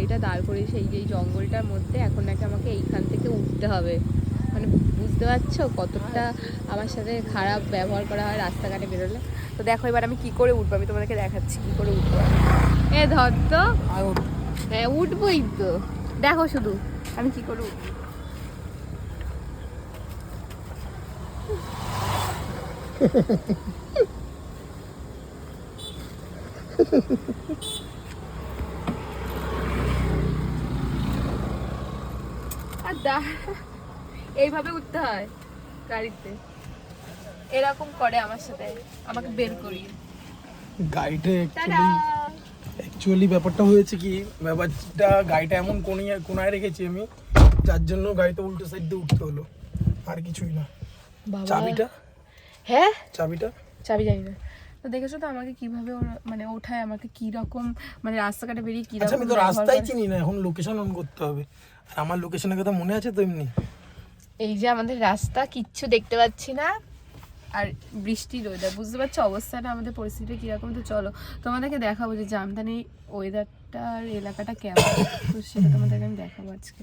গাড়িটা দাঁড় করিয়ে সেই যে জঙ্গলটার মধ্যে, এখন নাকি আমাকে এইখান থেকে উঠতে হবে। মানে বুঝতে পারছো কতটা আমার সাথে খারাপ ব্যবহার করা হয় রাস্তাঘাটে বেরোলে। তো দেখো এবার আমি কি করে উঠবো, আমি তোমাদেরকে দেখাচ্ছি কি করে উঠবো। এ ধর তো, হ্যাঁ উঠবোই তো, দেখো শুধু আমি কি করে উঠবো। এইভাবে উঠতে হয় গাড়িতে, এরকম করে আমার সাথে, আমাকে বের করিয়ে গাড়িটা অ্যাকচুয়ালি ব্যাপারটা হয়েছে কি, ব্যাপারটা গাড়িটা এমন কোনায় রেখেছি আমি, যার জন্য গাড়িতে উল্টো সাইড দিয়ে উঠতে হলো, আর কিছুই না। চাবিটা, হ্যাঁ চাবিটা, চাবি জানি না। তো দেখেছো তো আমাকে কিভাবে মানে ওঠায়, আমাকে কি রকম মানে রাস্তাঘাটে বেরিয়ে কি রকম। আমি তো রাস্তায় চিনি না, এখন লোকেশন অন করতে হবে। আর আমার লোকেশনের কথা মনে আছে তো এমনি। এই যে আমাদের রাস্তা, কিচ্ছু দেখতে পাচ্ছি না, আর বৃষ্টির ওয়েদার, বুঝতে পারছো অবস্থাটা আমাদের পরিস্থিতি কিরকম। তো চলো তোমাদেরকে দেখাবো যে জামদানি ওয়েদারটা আর এলাকাটা কেমন, তো সেটা তোমাদেরকে আমি দেখাবো আজকে।